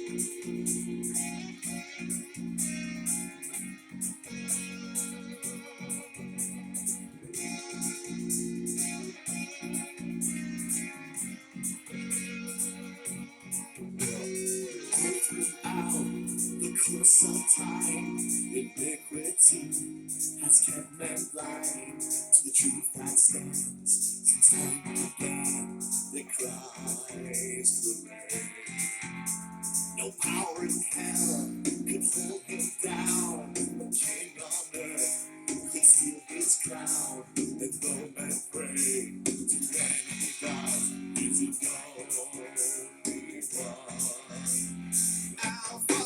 The course of time, iniquity has kept men blind to the truth that stands. Since time began, that Christ remained. No power in hell could hold him down. No king on earth could steal his crown. And though men pray to many gods, is he the only one? Alpha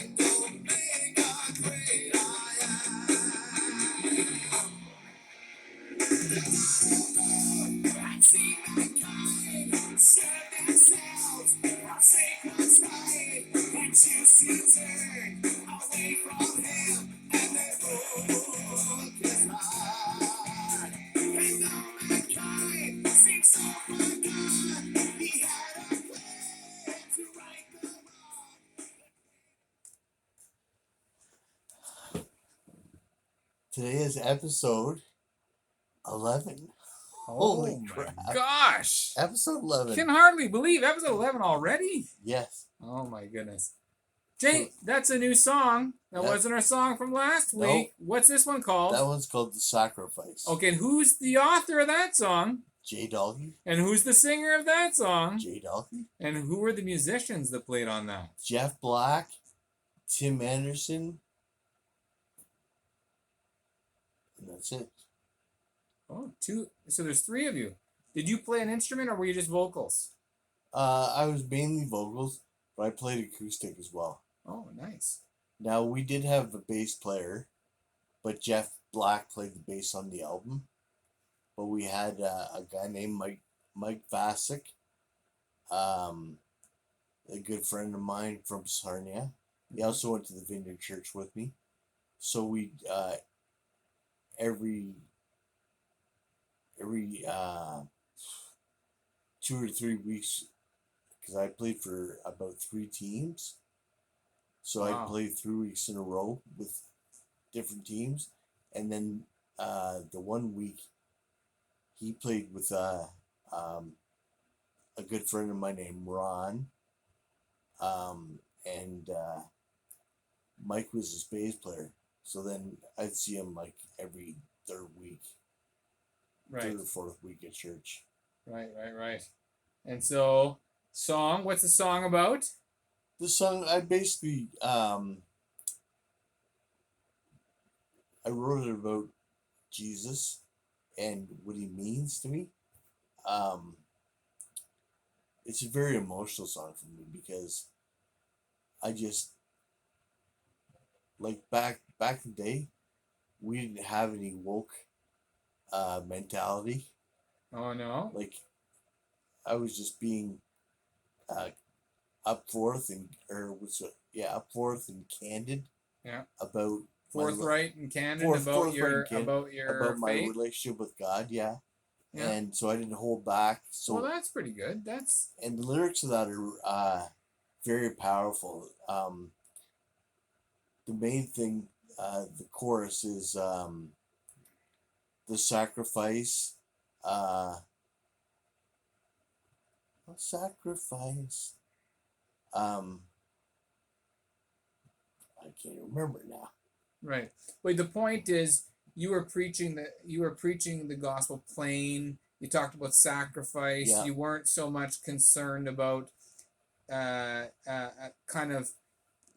and Omega, great I am. I've seen mankind serve themselves, forsake what's right, and choose to turn away from Him, and their book is hard. And though mankind seems so forgone, He had a plan to right the wrong. Today is episode 11. Holy crap. Gosh. Episode 11. Can hardly believe episode 11 already. Yes. Oh my goodness. Jay, that's a new song. That wasn't our song from last week. What's this one called? That one's called The Sacrifice. Okay, and who's the author of that song? Jay Dolgy. And who's the singer of that song? Jay Dolgy. And who were the musicians that played on that? Jeff Black, Tim Anderson, and that's it. Oh, two. So there's three of you. Did you play an instrument or were you just vocals? I was mainly vocals, but I played acoustic as well. Oh, nice. Now, we did have a bass player, but Jeff Black played the bass on the album. But we had a guy named Mike Vasic, a good friend of mine from Sarnia. He also went to the Vineyard Church with me. So we every 2 or 3 weeks, because I played for about 3 teams. So I played 3 weeks in a row with different teams. And then the 1 week, he played with a good friend of mine named Ron. And Mike was his bass player. So then I'd see him like every 3rd week. Right. 3rd or 4th week at church. Right. And so, what's the song about? The song, I basically, I wrote it about Jesus and what he means to me. It's a very emotional song for me because I just, like back in the day, we didn't have any woke mentality. Oh, no? Like, I was just being up forth and candid. Yeah. About forthright and candid about your my faith? relationship with God. Yeah. And so I didn't hold back. So well, that's pretty good. And the lyrics of that are very powerful. The main thing, the chorus is the sacrifice. Sacrifice. I can't remember now. Right. But the point is, you were preaching the gospel plain. You talked about sacrifice. Yeah. You weren't so much concerned about kind of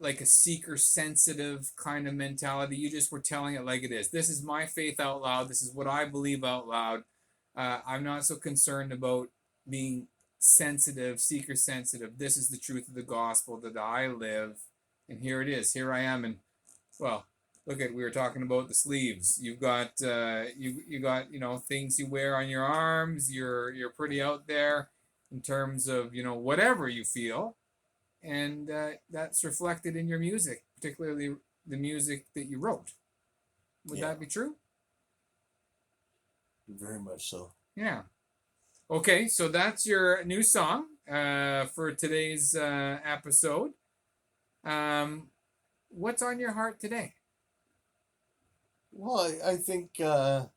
like a seeker sensitive kind of mentality. You just were telling it like it is. This is my faith out loud. This is what I believe out loud. I'm not so concerned about being sensitive, seeker sensitive. This is the truth of the gospel that I live, and here it is. Here I am, and well, look at, we were talking about the sleeves. You've got you got things you wear on your arms. You're pretty out there in terms of whatever you feel, and that's reflected in your music, particularly the music that you wrote. Would that be true? Very much so. Yeah. Okay, so that's your new song for today's episode. What's on your heart today? Well, I think this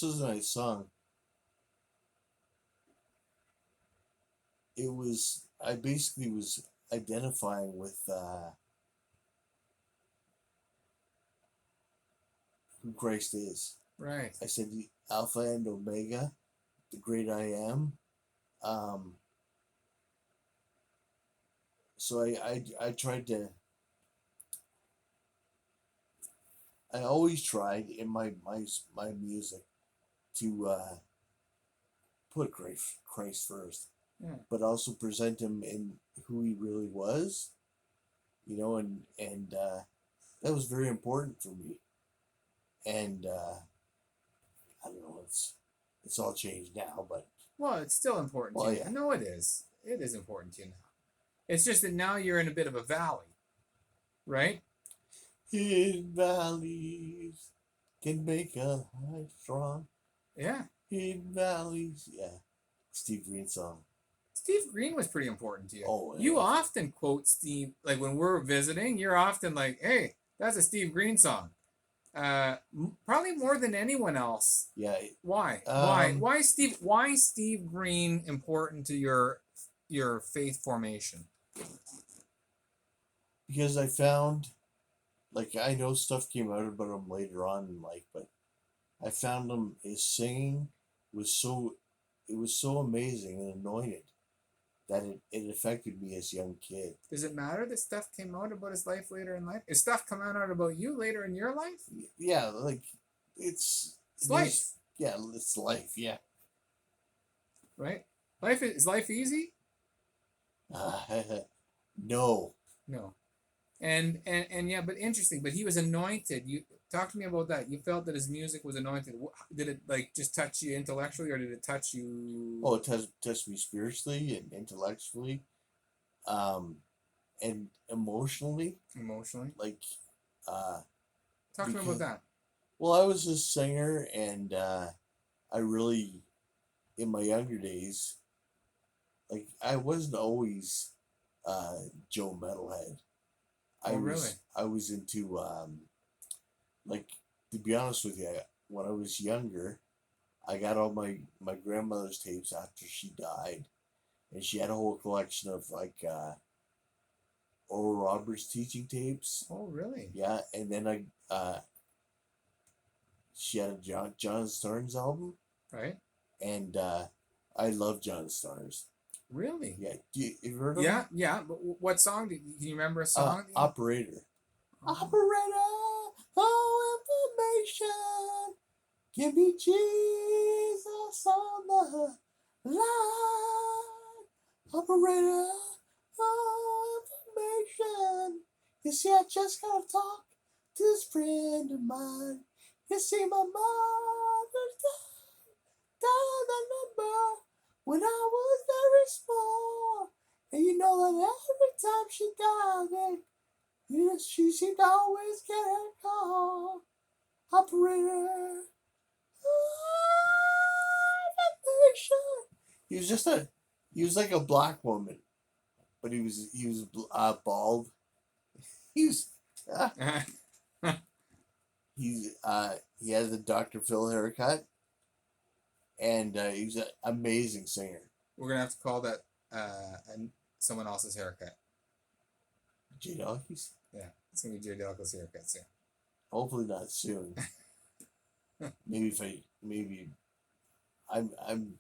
is a nice song. I basically was identifying with who Christ is. Right. I said the Alpha and Omega, the great I am. Um, so I tried to. I always tried in my music to put Christ first, Yeah. but also present him in who he really was, and that was very important for me. And I don't know, it's all changed now, but Well, it's still important well, to you. yeah. No, it is. It is important to you now. It's just that now you're in a bit of a valley, right? Hidden valleys can make a heart strong. Yeah. Hidden valleys, yeah. Steve Green song. Steve Green was pretty important to you. Oh, You yeah. often quote Steve, like when we're visiting, you're often like, hey, that's a Steve Green song. Probably more than anyone else. Yeah. Why? Why Steve Green important to your faith formation? Because I found, like, I know stuff came out about him later on in life, but I found his singing was so amazing and anointed that it affected me as a young kid. Does it matter that stuff came out about his life later in life? Is stuff coming out about you later in your life? Yeah, like it's life. Yeah, it's life. Yeah. Right? Is life easy? No. No. And yeah, but interesting. But he was anointed. You talk to me about that. You felt that his music was anointed. Did it like just touch you intellectually, or did it touch you? Oh, it touched me spiritually and intellectually, and emotionally. Emotionally. Like, talk to me about that. Well, I was a singer, and I really, in my younger days, like I wasn't always Joe Metalhead. Really? I was into like, to be honest with you, when I was younger, I got all my grandmother's tapes after she died, and she had a whole collection of like Oral Roberts teaching tapes. Oh, really? Yeah, and then she had a John Starnes album. Right. And I love John Starnes. Really? Yeah. You heard of him? Yeah, yeah. But what song? Can you remember a song? Operator. Oh. Operator, oh information. Give me Jesus on the line. Operator, oh information. You see, I just gotta talk to this friend of mine. You see, my mother's dial the number when I was very small. And you know that every time she dialed it, she seemed to always get her call. Operator. He was like a black woman, but he was bald. He was he had the Dr. Phil haircut. And he's an amazing singer. We're gonna have to call that someone else's haircut. J Dawkins? Yeah, it's gonna be J Dawkins' haircut soon. Hopefully not soon. maybe I'm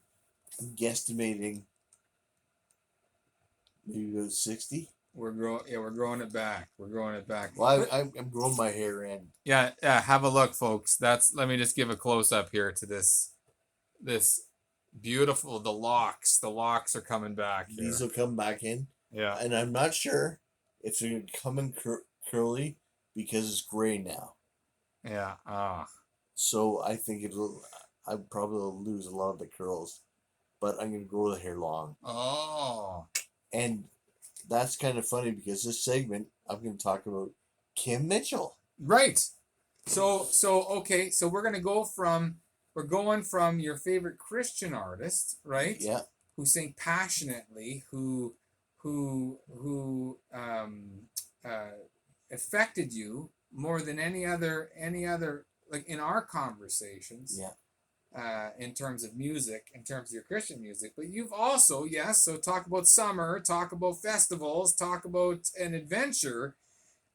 guesstimating maybe about 60. We're growing it back. We're growing it back. Well, I'm growing my hair in. Yeah. Have a look, folks. Let me just give a close up here to this beautiful, the locks are coming back here. These will come back in. Yeah. And I'm not sure if they're going to come in curly because it's gray now. Yeah. So I think I probably will lose a lot of the curls, but I'm going to grow the hair long. Oh. And that's kind of funny because this segment, I'm going to talk about Kim Mitchell. Right. So okay. So we're going from your favorite Christian artist, right? Yeah. Who sing passionately, who affected you more than any other like in our conversations. Yeah. In terms of music, in terms of your Christian music, but you've also, yes, so talk about summer, talk about festivals, talk about an adventure.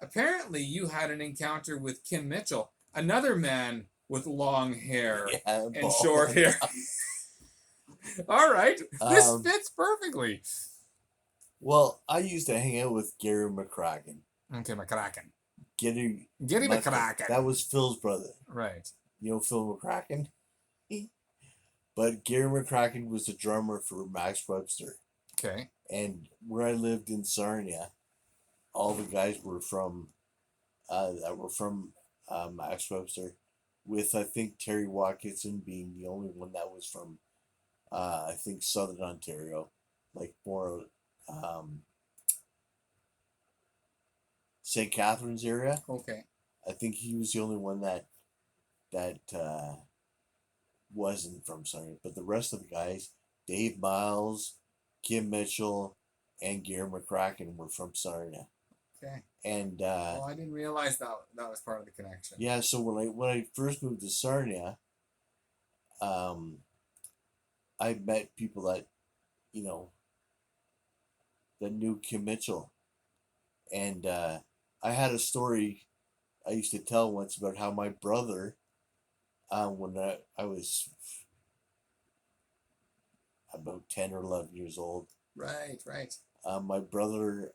Apparently, you had an encounter with Kim Mitchell, another man with long hair Yeah, and bald. short hair. All right, this Um, fits perfectly. Well, I used to hang out with Gary McCracken. Okay, McCracken. Gary McCracken. That was Phil's brother. Right. You know Phil McCracken? But Gary McCracken was the drummer for Max Webster. Okay. And where I lived in Sarnia, all the guys were from Max Webster, with I think Terry Watkinson being the only one that was from I think Southern Ontario, like more St. Catharines area. Okay. I think he was the only one that wasn't from Sarnia, but the rest of the guys, Dave Miles, Kim Mitchell, and Gary McCracken were from Sarnia. Okay. And Well, I didn't realize that was part of the connection. yeah, so when I first moved to Sarnia, I met people that, you know, that knew Kim Mitchell, and I had a story I used to tell once about how my brother, when I was about 10 or 11 years old, Right. Right. my brother,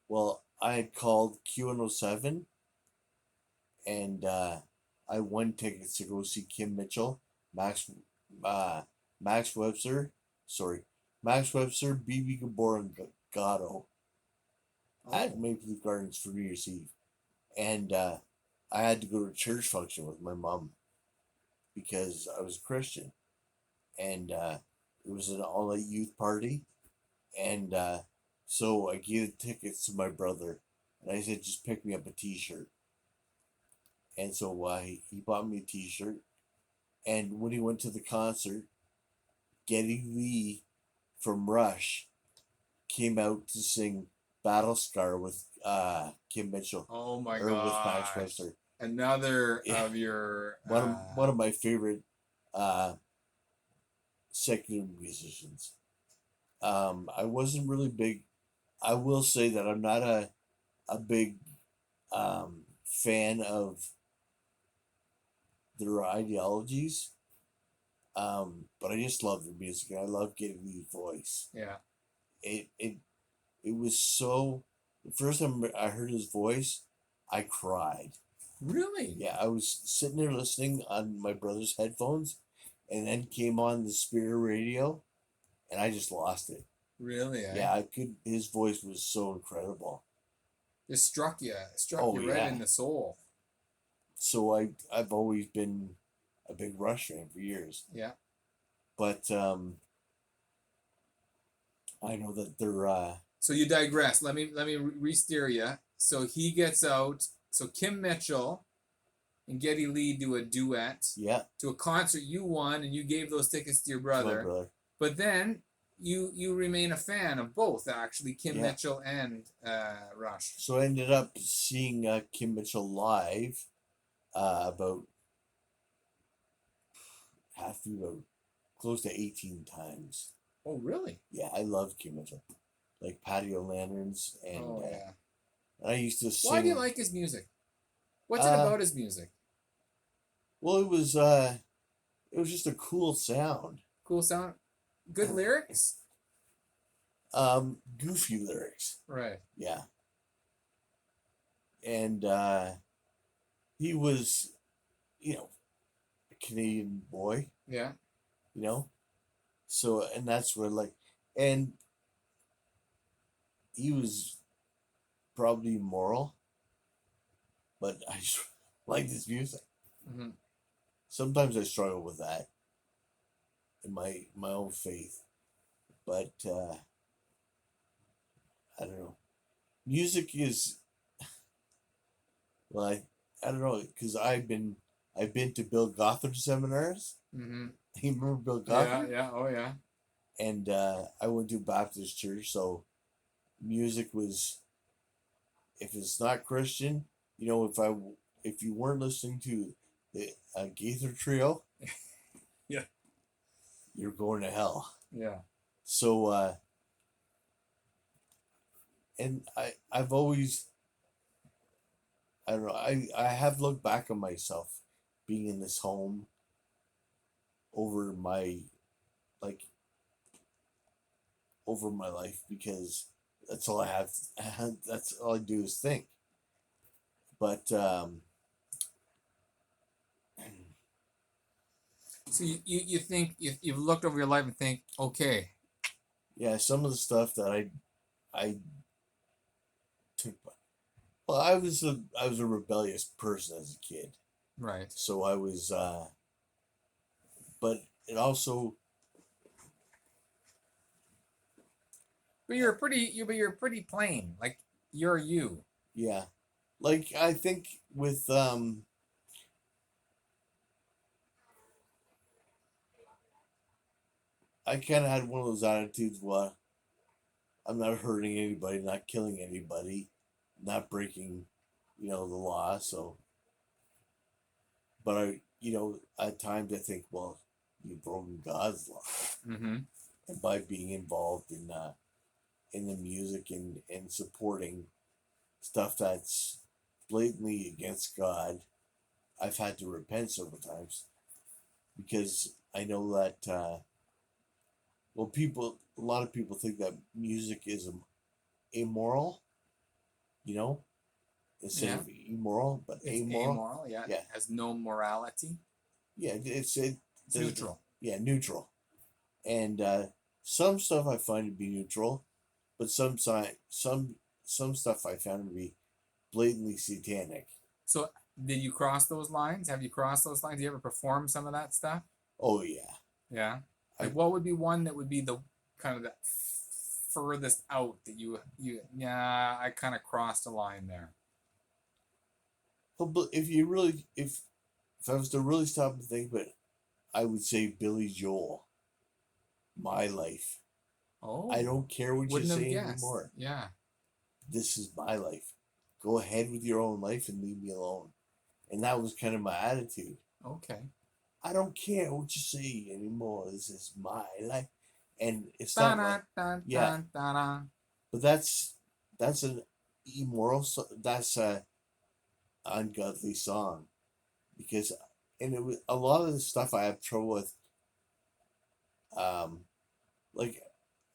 well, I had called Q107, and I won tickets to go see Kim Mitchell, Max Webster, Max Webster, BB Gabor, and Gatto at Maple Leaf Gardens for New Year's Eve. And I had to go to a church function with my mom because I was a Christian. And it was an all-night youth party. And so I gave the tickets to my brother. And I said, just pick me up a t-shirt. And so he bought me a t-shirt. And when he went to the concert, Geddy Lee from Rush came out to sing Battle Scar with Kim Mitchell. Oh my or god. with Max Webster. Another Yeah. of your One of my favorite secular musicians. I wasn't really big. I will say that I'm not a big fan of their ideologies. But I just love their music, and I love Geddy Lee's voice. Yeah. It was so. The first time I heard his voice, I cried. Really? Yeah, I was sitting there listening on my brother's headphones, and then came on the Spirit radio, and I just lost it. Really? Yeah, I could. His voice was so incredible. It struck you Oh, you right yeah. in the soul. So I've always been a big Rush fan for years. Yeah. But I know that they're So you digress. Let me re-steer you. So he gets out. So Kim Mitchell and Geddy Lee do a duet yeah, to a concert you won, and you gave those tickets to your my brother. brother. But then you remain a fan of both, actually, Kim Yeah. Mitchell and Rush. So I ended up seeing Kim Mitchell live about close to 18 times. Oh, really? Yeah, I love Kim Mitchell. Like Patio Lanterns, and Oh, yeah. I used to sing. Why do you like his music? What's it about his music? Well, it was just a cool sound. Cool sound? Good lyrics? Goofy lyrics. Right. Yeah. And he was, a Canadian boy, Yeah. So, and that's what and he was probably immoral, but I just liked his music. Mm-hmm. Sometimes I struggle with that in my own faith, but I don't know. Music is, well, I don't know, because I've been to Bill Gothard seminars. Mm-hmm. You remember Bill Gothard? Yeah. Oh, yeah. And I went to a Baptist church, so music was if it's not Christian, if you weren't listening to the Gaither Trio, Yeah. you're going to hell. Yeah. So and I've always, I don't know, I have looked back on myself being in this home over my like over my life, because that's all I have. That's all I do is think. But So you think you've looked over your life and think, okay, yeah, some of the stuff that I took. Well, I was a rebellious person as a kid, right. so I was. But it also, But you're pretty plain. Like you're you. yeah, like I think with I kind of had one of those attitudes where I'm not hurting anybody, not killing anybody, not breaking, the law. So, but at times I think, well, you've broken God's law, Mm-hmm. and by being involved in the music and supporting stuff that's blatantly against God, I've had to repent several times, because I know that well, a lot of people think that music is immoral, you know, instead Yeah. of immoral, but It's amoral. amoral. Yeah. Yeah, It has no morality. yeah, It's neutral. Yeah, neutral. And some stuff I find to be neutral, but some stuff I found to be blatantly satanic. So did you cross those lines? Have you crossed those lines? Do you ever perform some of that stuff? Oh yeah, Yeah. I Like what would be one that would be the kind of the furthest out that you yeah, I kind of crossed a line there. but if I was to really stop and think, but I would say Billy Joel, My Life. I Oh, don't care what you wouldn't have say guessed. anymore. Yeah. This is my life. Go ahead with your own life and leave me alone. And that was kind of my attitude. Okay. I don't care what you say anymore. This is my life. And it's not Da like, da yeah, da da da. but that's an immoral, that's a ungodly song, because, and it was a lot of the stuff I have trouble with. Um, like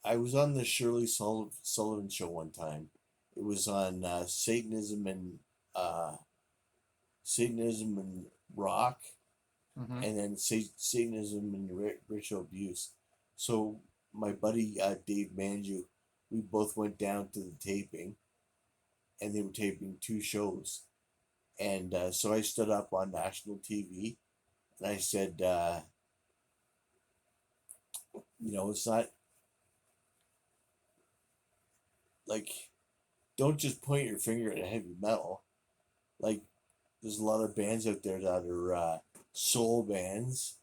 I was on the Shirley Sullivan show one time. It was on uh, Satanism and rock, Mm-hmm. and then Satanism and ritual abuse. So my buddy Dave Manju, we both went down to the taping, and they were taping two shows, and so I stood up on national TV, and I said, it's not like, don't just point your finger at heavy metal. Like, there's a lot of bands out there that are soul bands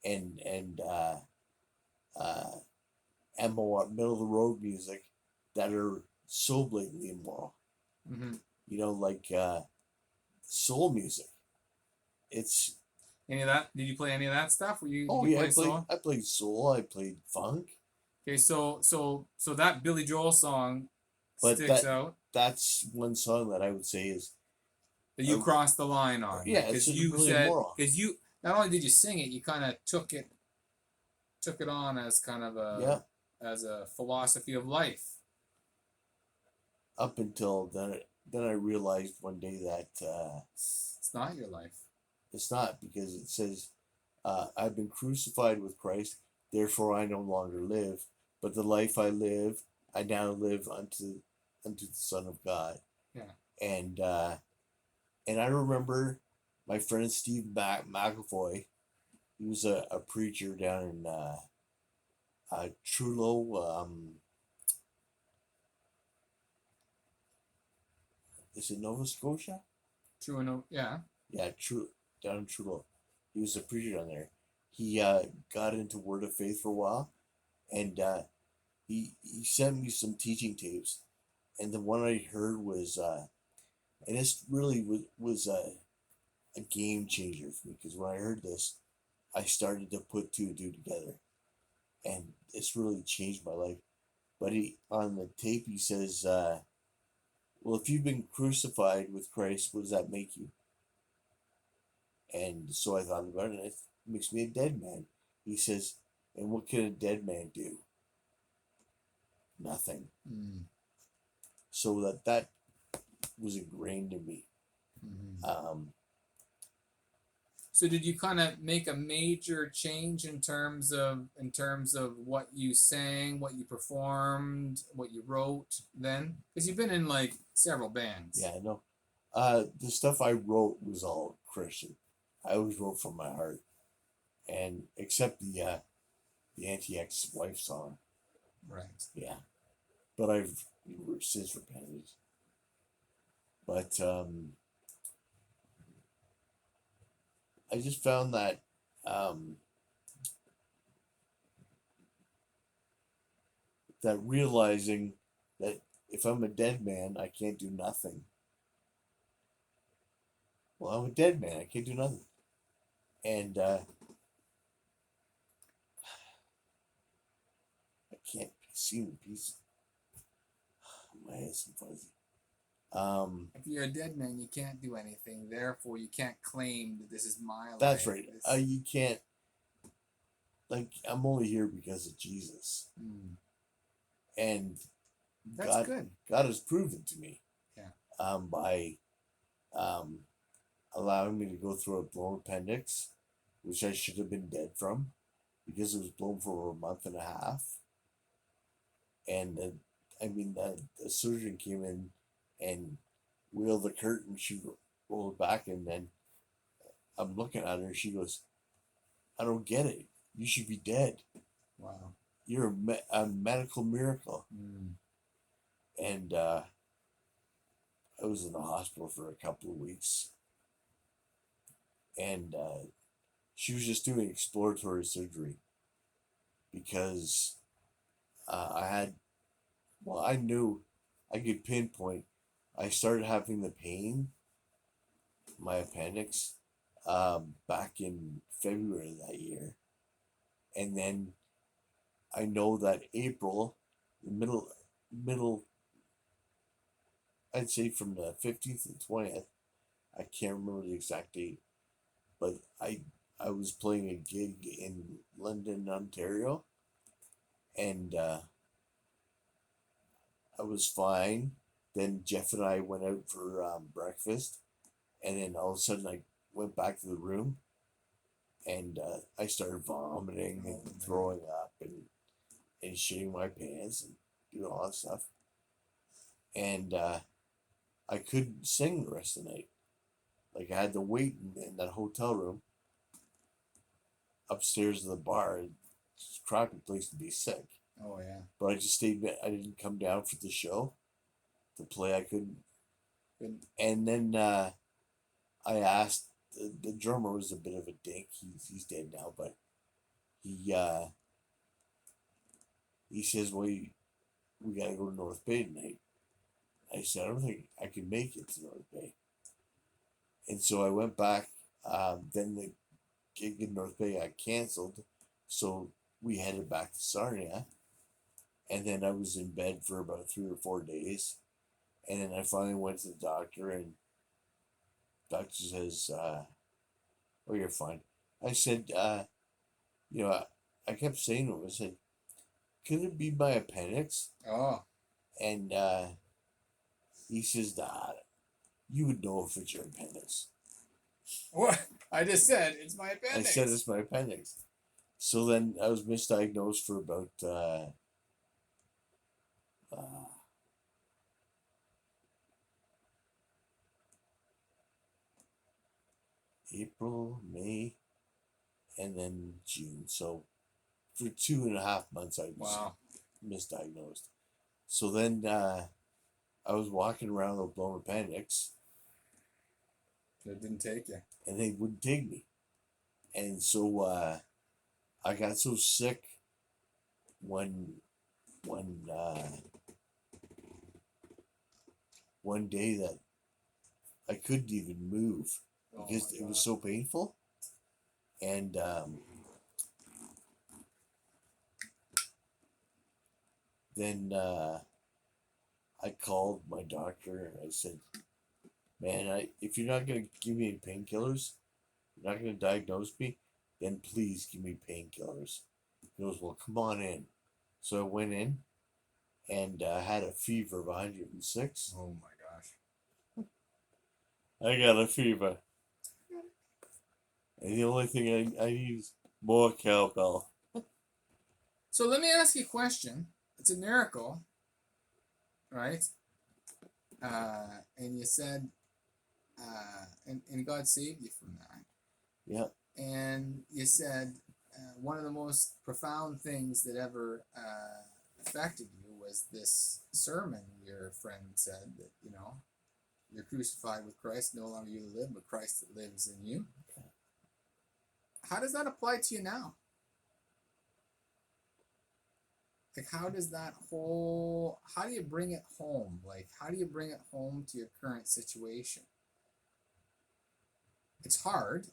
and uh, MO, middle of the road music, that are so blatantly immoral. Mm-hmm. Like soul music. It's Any of that? Did you play any of that stuff? Were you oh you yeah, play soul? I played soul, I played funk, Okay, so that Billy Joel song but sticks out that's one song that I would say is that you crossed the line on. yeah, Like, it's because you really said immoral. because you not only did you sing it, you kind of took it on as kind of Yeah, as a philosophy of life. up until then I realized one day that It's not your life. it's not, because it says, I've been crucified with Christ, therefore I no longer live, but the life I live, I now live unto the Son of God. Yeah. And I remember my friend Steve McAvoy. He was a preacher down in Trullo. Is it Nova Scotia? True enough. Yeah. Yeah, down in Trullo. He was a preacher down there. He got into Word of Faith for a while, and he sent me some teaching tapes, and the one I heard was, and this really was a game changer for me, because when I heard this, I started to put two and two together, and it's really changed my life. But on the tape he says, "Well, if you've been crucified with Christ, what does that make you?" And so I thought about it, and it makes me a dead man. He says, "And what can a dead man do? Nothing." Mm. So that was ingrained in me. Mm-hmm. So did you kind of make a major change in terms of what you sang, what you performed, what you wrote then? Because you've been in like several bands. Yeah, I know. The stuff I wrote was all Christian. I always wrote from my heart, and except the anti-ex-wife song. Right. Yeah, but I've since repented. But I just found that that realizing that if I'm a dead man, I can't do nothing. Well, I'm a dead man. I can't do nothing, and I can't see in peace. My head's fuzzy. If you're a dead man, you can't do anything. Therefore, you can't claim that this is my life. That's right. You can't. Like, I'm only here because of Jesus, and That's God. good. God has proven to me. Yeah. By allowing me to go through a blown appendix, which I should have been dead from, because it was blown for over a month and a half. And the surgeon came in and wheeled the curtain. She rolled back, and then I'm looking at her. She goes, "I don't get it. You should be dead. Wow. You're a medical miracle." And I was in the hospital for a couple of weeks, and she was just doing exploratory surgery, because I knew I could pinpoint. I started having the pain, my appendix, back in February of that year. And then I know that April, the middle, I'd say from the 15th to the 20th, I can't remember the exact date, but I was playing a gig in London, Ontario, and I was fine. Then Jeff and I went out for breakfast, and then all of a sudden I went back to the room, and I started vomiting and throwing up and shitting my pants and doing all that stuff. And I couldn't sing the rest of the night. Like, I had to wait in that hotel room upstairs of the bar. It's a crappy place to be sick. Oh yeah. But I just stayed. I didn't come down for the show to play. I couldn't. And then I asked. The drummer was a bit of a dink. He's dead now, but he says, "Well, we gotta go to North Bay tonight." I said, "I don't think I can make it to North Bay." And so I went back. Then the gig in North Bay got canceled, so we headed back to Sarnia. And then I was in bed for about 3 or 4 days. And then I finally went to the doctor, and doctor says, "Oh, you're fine." I said, I kept saying to him, I said, "Could it be my appendix?" Oh. And he says, "Nah, you would know if it's your appendix." What? I just said it's my appendix. I said it's my appendix. So then I was misdiagnosed for about April, May, and then June. So for 2.5 months, I was misdiagnosed. So then I was walking around with a blown appendix. It didn't take you. And they wouldn't take me. And so I got so sick when one day that I couldn't even move because it was so painful. And then I called my doctor and I said, man, if you're not going to give me any painkillers, you're not going to diagnose me, then please give me painkillers. He goes, well, come on in. So I went in and had a fever of 106. Oh my gosh. I got a fever. And the only thing I need is more cowbell. So let me ask you a question. It's a miracle, right? And you said, and God saved you from that. Yeah. And you said one of the most profound things that ever affected you was this sermon your friend said that, you know, you're crucified with Christ, no longer you live, but Christ that lives in you. How does that apply to you now? Like, how does that how do you bring it home? Like, how do you bring it home to your current situation? It's hard.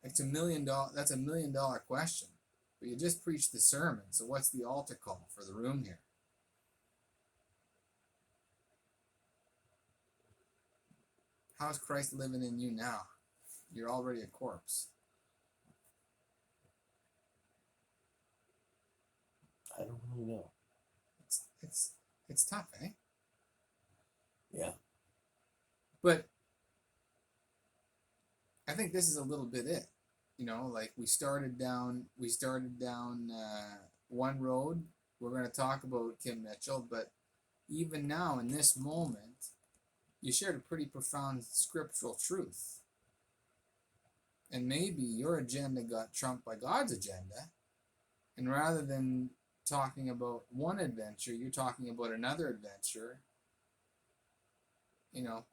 It's that's $1 million question. But you just preached the sermon, so what's the altar call for the room here? How's Christ living in you now? You're already a corpse. I don't really know. It's tough, eh? Yeah. But I think this is a little bit it. You know, like we started down one road. We're going to talk about Kim Mitchell, but even now in this moment, you shared a pretty profound scriptural truth. And maybe your agenda got trumped by God's agenda. And rather than talking about one adventure, you're talking about another adventure, you know,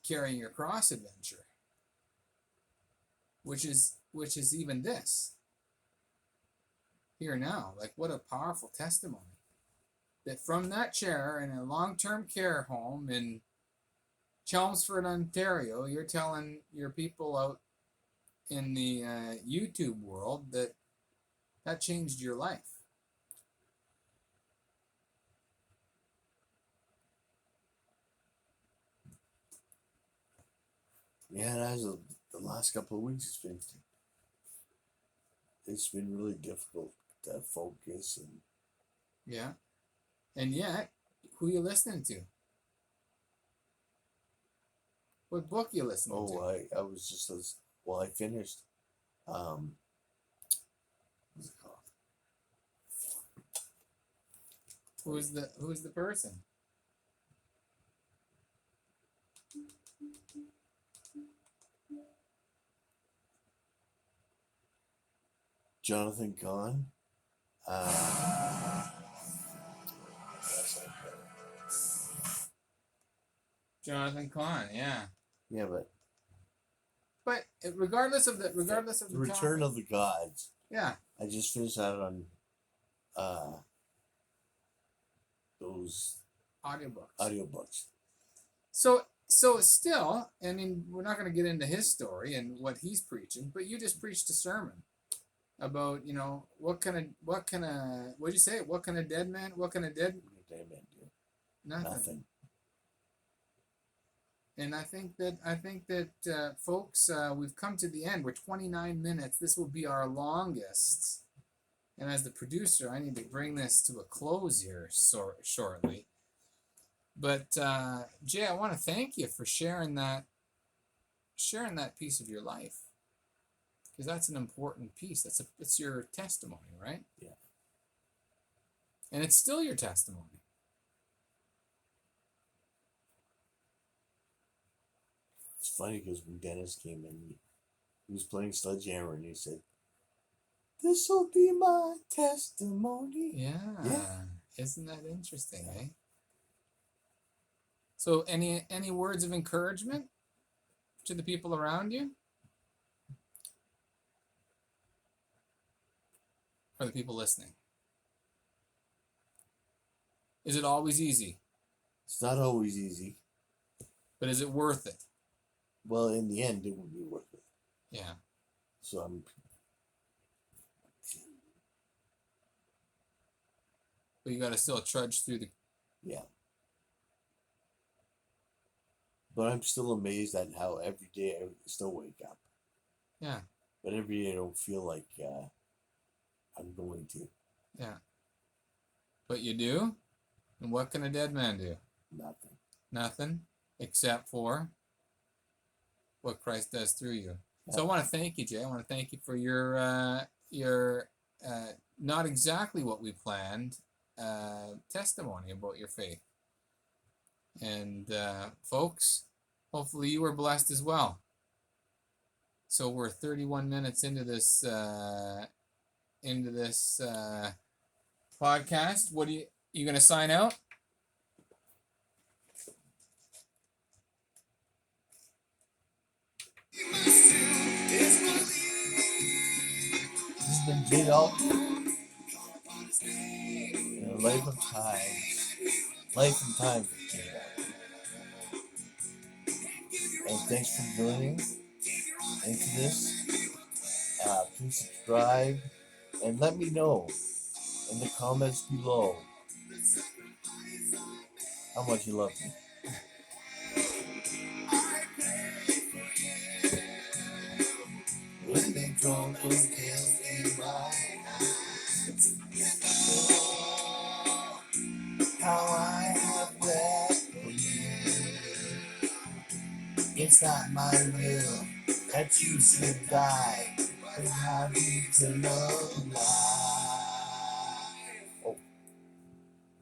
carrying your cross adventure, which is even this here now. Like, what a powerful testimony that from that chair in a long-term care home in Chelmsford, Ontario, you're telling your people out in the YouTube world that changed your life. Yeah, and as of the last couple of weeks, it's been really difficult to focus and Yeah. And yet, who you listening to? What book you listening to? I was just I finished what's it called? Who's the person? Jonathan Cahn. Jonathan Cahn, yeah. Yeah, But regardless of the Return topic, of the Gods. yeah, I just finished that on those audiobooks. So still, I mean, we're not going to get into his story and what he's preaching, but you just preached a sermon about, you know, what can a dead man do? Nothing. And I think that folks, we've come to the end. We're 29 minutes. This will be our longest. And as the producer, I need to bring this to a close here shortly. But Jay, I want to thank you for sharing that piece of your life, because that's an important piece. It's your testimony, right? Yeah. And it's still your testimony. It's funny because when Dennis came in, he was playing Sledgehammer and he said, "This'll be my testimony." Yeah. Isn't that interesting, eh? So any words of encouragement to the people around you? Or the people listening? Is it always easy? It's not always easy. But is it worth it? Well, in the end, it would be worth it. Yeah. So I'm. But you got to still trudge through the. Yeah. But I'm still amazed at how every day I still wake up. Yeah. But every day I don't feel like I'm going to. Yeah. But you do? And what can a dead man do? Nothing. Nothing except for what Christ does through you. So I want to thank you, Jay. I want to thank you for your not exactly what we planned testimony about your faith. And folks, hopefully you were blessed as well. So we're 31 minutes into this podcast. What you gonna sign out? This has been Jay Dalton in a life of times. Life and times with Jay Dalton. And thanks for joining into this. Please subscribe and let me know in the comments below how much you love me. When they drunk and can't how I have wept for you. It's not my will that you should die, but I need to know why.